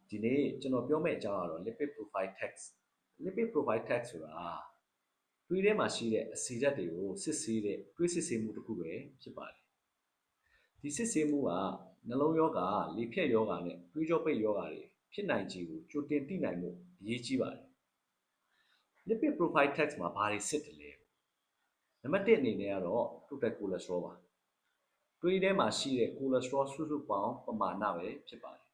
ဒီနေ့ကျွန်တော်ပြောမယ့်အကြောင်းကတော့ lipid profile test ဆိုတာသွေးထဲမှာရှိတဲ့အဆီဓာတ်တွေကိုစစ်ဆေးတဲ့သွေးစစ်ဆေးမှုတစ်ခုပဲဖြစ်ပါတယ်ဒီစစ်ဆေးမှုကနှလုံးရောဂါလေဖြတ်ရောဂါနဲ့သွေးကြောပိတ်ရောဂါတွေဖြစ်နိုင်ခြေကိုကြိုတင်သိနိုင်မှုအရေးကြီးပါတယ် lipid profile test မှာဘာတွေစစ်တယ်လဲနံပါတ်1အနေနဲ့ကတော့ total cholesterol ပါသွေးထဲမှာရှိတဲ့ cholesterol စုစုပေါင်းပမာဏပဲဖြစ်ပါတယ်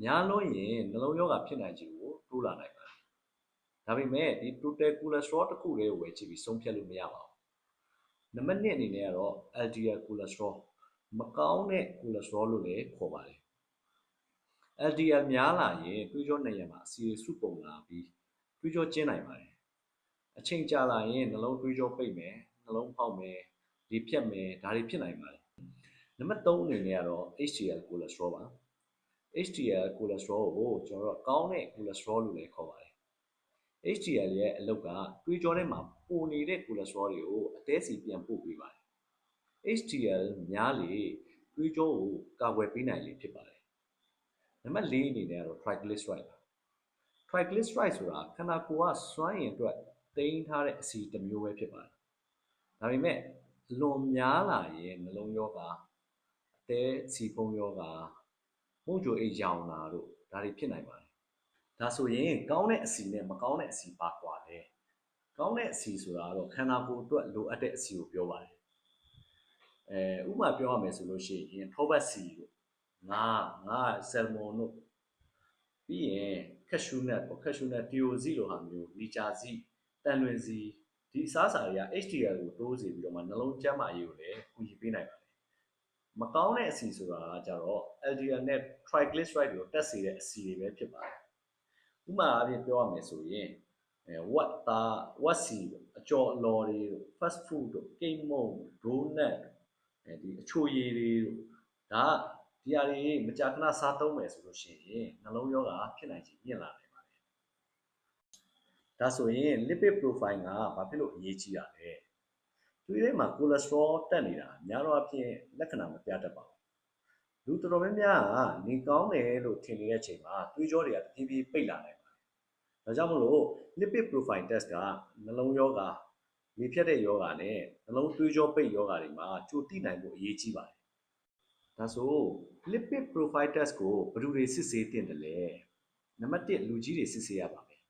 များလွန်းရင်နှလုံးရောဂါဖြစ်နိုင်ခြေကိုတိုးလာနိုင်ပါတယ်ဒါပေမဲ့ဒီ total cholesterol တစ်ခုတည်းကိုပဲကြည့်ပြီးဆုံးဖြတ်လို့မရပါဘူးနံပါတ်2အနေနဲ့ကတော့ LDL cholesterol မကောင်းတဲ့ cholesterol လို့လည်းခေါ်ပါတယ် LDL များလာရင်သွေးကြောနံရံမှာအဆီတွေစုပုံလာပြီးသွေးကြောကျဉ်းနိုင်ပါတယ်အချိန်ကြာလာရင်နှလုံးသွေးကြောပိတ်မယ်နှလုံးဖောက်မယ်လေဖြတ်မယ်ဒါတွေဖြစ်နိုင်ပါတယ်နံပါတ်3အနေနဲ့ကတော့ HDL cholesterol ပါ HDL cholesterol ကိုကျွန်တော်တို့ကောင်းတဲ့ cholesterol လို့လည်းခေါ်ပါတယ် HDL ရဲ့အလုပ်ကသွေးကြောထဲမှာပိုနေတဲ့ cholesterol တွေကိုအသေးစီပြန်ပို့ပေးပါတယ် HDL များလေသွေးကြောကိုကာကွယ်ပေးနိုင်လေဖြစ်ပါတယ်နံပါတ်4အနေနဲ့ကတော့ triglyceride ပါ triglyceride ဆိုတာခန္ဓာကိုယ်ကစွမ်းအင်အတွက်သိမ်းထားတဲ့အဆီတစ်မျိုးပဲဖြစ်ပါတယ်ဒါပေမဲ့လွန်များလာရင်နှလုံးရောဂါအသေးစီဖုံးရောဂါမုန့်ကြိုအိတ်ရောင်တာတို့ဒါတွေဖြစ်နိုင်ပါတယ်ဒါဆိုရင်ကောင်းတဲ့အဆီနဲ့မကောင်းတဲ့အဆီပါကွာတယ်ကောင်းတဲ့အဆီဆိုတာကတော့ခန္ဓာကိုယ်အတွက်လိုအပ်တဲ့အဆီကိုပြောပါတယ်ဥပမာပြောရမယ်ဆိုလို့ရှိရင်ထောပတ်ဆီတို့ငါဆယ်မွန်တို့ပြီးရင်ခက်ရှူးနတ်ပေါ့ခက်ရှူးနတ်တီယိုစီလိုဟာမျိုးလီချာစီတန်လွင်စီဒီအစားအစာတွေက HDL ကိုတိုးစေပြီးတော့မှနှလုံးကျန်းမာရေးကိုလည်းကူညီပေးနိုင်ပါတယ်မကောင်းတဲ့အဆီဆိုတာကကြတော့ LDL နဲ့ triglyceride ကိုတက်စေတဲ့အဆီတွေပဲဖြစ်ပါတယ်ဥပမာအပြင်ပြောရမယ်ဆိုရင်ဝက်စီအကျော်အလော်တွေတို့ fast food တို့ကိတ်မုန့်ဒိုနတ်ဒီအချိုရည်တွေတို့ဒါဒီအရာတွေမကြာခဏစားသုံးမယ်ဆိုလို့ရှိရင်နှလုံးရောဂါဖြစ်နိုင်ခြေမြင့်လာနိုင်ပါတယ်ဒါဆိုရင် lipid profile ကဘာဖြစ်လို့အရေးကြီးတာလဲသွေးထဲမှာ cholesterol တက်နေတာများတော့အဖြစ်လက္ခဏာမပြတတ်ပါဘူးလူတော်တော်များများကနေကောင်းတယ်လို့ထင်နေတဲ့အချိန်မှာသွေးကြောတွေကတဖြည်းဖြည်းပိတ်လာနိုင်ပါတယ်ဒါကြောင့်မလို့ lipid profile test ကနှလုံးရောဂါလေဖြတ်တဲ့ရောဂါနဲ့နှလုံးသွေးကြောပိတ်ရောဂါတွေမှာကြိုသိနိုင်ဖို့အရေးကြီးပါတယ်ဒါဆို lipid profile test ကိုဘယ်သူတွေစစ်ဆေးသင့်တယ်လဲနံပါတ်1လူကြီးတွေစစ်ဆေးရပါမယ်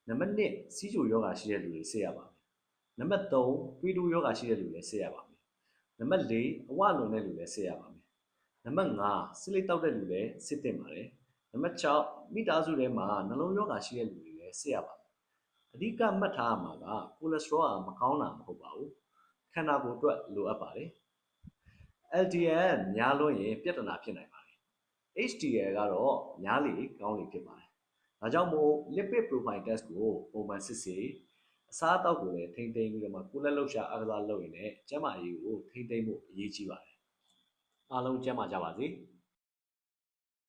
နံပါတ်2စီးချိုယောဂါရှိတဲ့လူတွေစစ်ရပါမယ်နံပါတ်3သွေးတိုးယောဂါရှိတဲ့လူတွေစစ်ရပါမယ်နံပါတ်4အဝလွန်တဲ့လူတွေစစ်ရပါမယ်နံပါတ်5စစ်လိတောက်တဲ့လူတွေစစ်သင့်ပါတယ်နံပါတ်6မိသားစုထဲမှာနှလုံးရောဂါရှိတဲ့လူတွေလည်းစစ်ရပါမယ်အဓိကမှတ်ထားရမှာက cholesterol ကမကောင်းတာမဟုတ်ပါဘူးခန္ဓာကိုယ်အတွက်လိုအပ်ပါတယ် LDL များလွန်းရင်ပြဿနာဖြစ်နိုင်ပါတယ် HDL ကတော့များလေကောင်းလေဖြစ်ပါတယ်ဒါကြောင့်မို့ lipid profile test ကိုပုံမှန်စစ်ဆေးအစားအသောက်ကိုလည်းထိန်းသိမ်းပြီးတော့မှကိုယ်လက်လှုပ်ရှားအားကစားလုပ်ရင်လည်းကျန်းမာရေးကိုထိန်းသိမ်းဖို့အရေးကြီးပါတယ်အားလုံးကျန်းမာကြပါစေ